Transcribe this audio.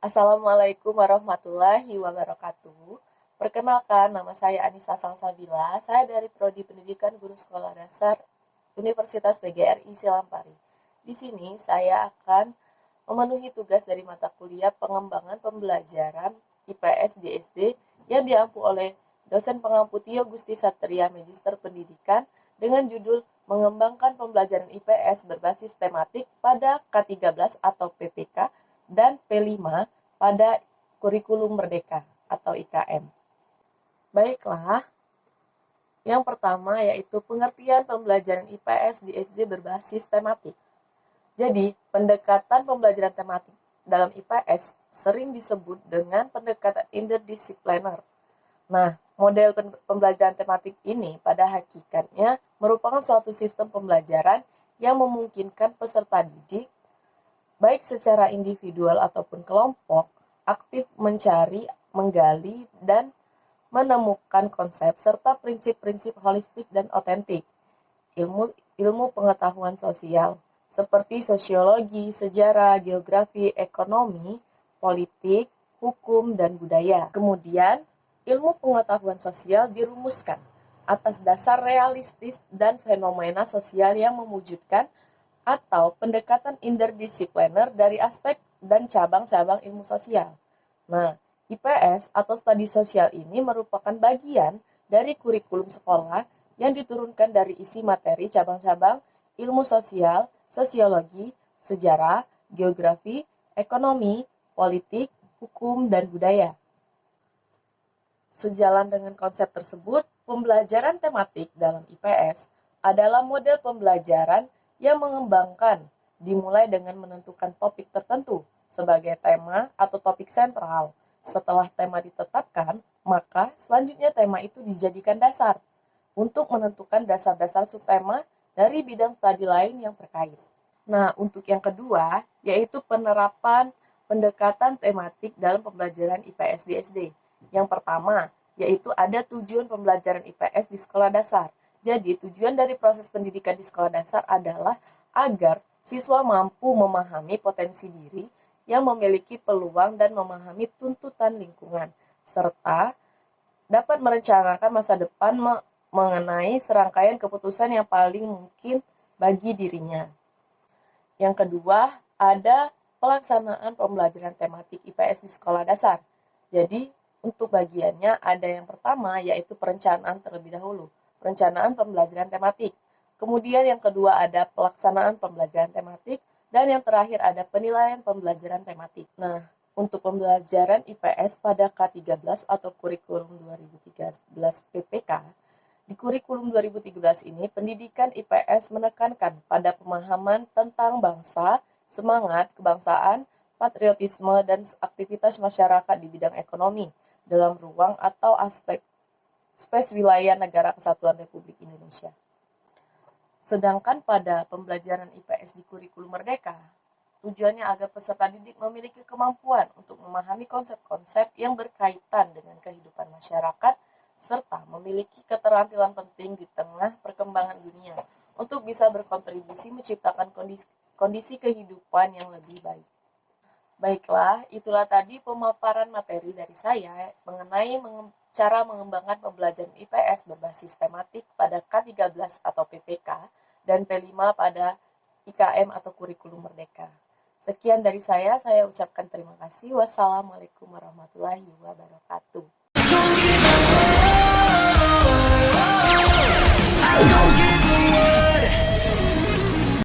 Assalamualaikum warahmatullahi wabarakatuh. Perkenalkan, nama saya Anissa Salsabila. Saya dari Prodi Pendidikan Guru Sekolah Dasar Universitas PGRI Silampari. Di sini saya akan memenuhi tugas dari mata kuliah pengembangan pembelajaran IPS di SD yang diampu oleh dosen pengampu Tio Gusti Satria Magister Pendidikan dengan judul Mengembangkan Pembelajaran IPS berbasis tematik pada K13 atau PPK dan P5 pada Kurikulum Merdeka atau IKM. Baiklah, yang pertama yaitu pengertian pembelajaran IPS di SD berbasis tematik. Jadi, pendekatan pembelajaran tematik dalam IPS sering disebut dengan pendekatan interdisipliner. Nah, model pembelajaran tematik ini pada hakikatnya merupakan suatu sistem pembelajaran yang memungkinkan peserta didik, baik secara individual ataupun kelompok, aktif mencari, menggali, dan menemukan konsep serta prinsip-prinsip holistik dan otentik ilmu pengetahuan sosial seperti sosiologi, sejarah, geografi, ekonomi, politik, hukum, dan budaya. Kemudian, ilmu pengetahuan sosial dirumuskan atas dasar realistis dan fenomena sosial yang mewujudkan atau pendekatan interdisipliner dari aspek dan cabang-cabang ilmu sosial. Nah, IPS atau studi sosial ini merupakan bagian dari kurikulum sekolah yang diturunkan dari isi materi cabang-cabang ilmu sosial, sosiologi, sejarah, geografi, ekonomi, politik, hukum, dan budaya. Sejalan dengan konsep tersebut, pembelajaran tematik dalam IPS adalah model pembelajaran yang mengembangkan dimulai dengan menentukan topik tertentu sebagai tema atau topik sentral. Setelah tema ditetapkan, maka selanjutnya tema itu dijadikan dasar untuk menentukan dasar-dasar subtema dari bidang studi lain yang terkait. Nah, untuk yang kedua, yaitu penerapan pendekatan tematik dalam pembelajaran IPS di SD. Yang pertama, yaitu ada tujuan pembelajaran IPS di sekolah dasar. Jadi, tujuan dari proses pendidikan di sekolah dasar adalah agar siswa mampu memahami potensi diri yang memiliki peluang dan memahami tuntutan lingkungan, serta dapat merencanakan masa depan mengenai serangkaian keputusan yang paling mungkin bagi dirinya. Yang kedua, ada pelaksanaan pembelajaran tematik IPS di sekolah dasar. Jadi, untuk bagiannya ada yang pertama, yaitu perencanaan terlebih dahulu. Perencanaan pembelajaran tematik. Kemudian yang kedua ada pelaksanaan pembelajaran tematik. Dan yang terakhir ada penilaian pembelajaran tematik. Nah, untuk pembelajaran IPS pada K13 atau Kurikulum 2013 PPK, di Kurikulum 2013 ini, pendidikan IPS menekankan pada pemahaman tentang bangsa, semangat, kebangsaan, patriotisme, dan aktivitas masyarakat di bidang ekonomi dalam ruang atau aspek spes wilayah Negara Kesatuan Republik Indonesia. Sedangkan pada pembelajaran IPS di Kurikulum Merdeka, tujuannya agar peserta didik memiliki kemampuan untuk memahami konsep-konsep yang berkaitan dengan kehidupan masyarakat, serta memiliki keterampilan penting di tengah perkembangan dunia untuk bisa berkontribusi menciptakan kondisi kehidupan yang lebih baik. Baiklah, itulah tadi pemaparan materi dari saya mengenai cara mengembangkan pembelajaran IPS berbasis tematik pada K13 atau PPK dan P5 pada IKM atau Kurikulum Merdeka. Sekian dari saya ucapkan terima kasih. Wassalamualaikum warahmatullahi wabarakatuh.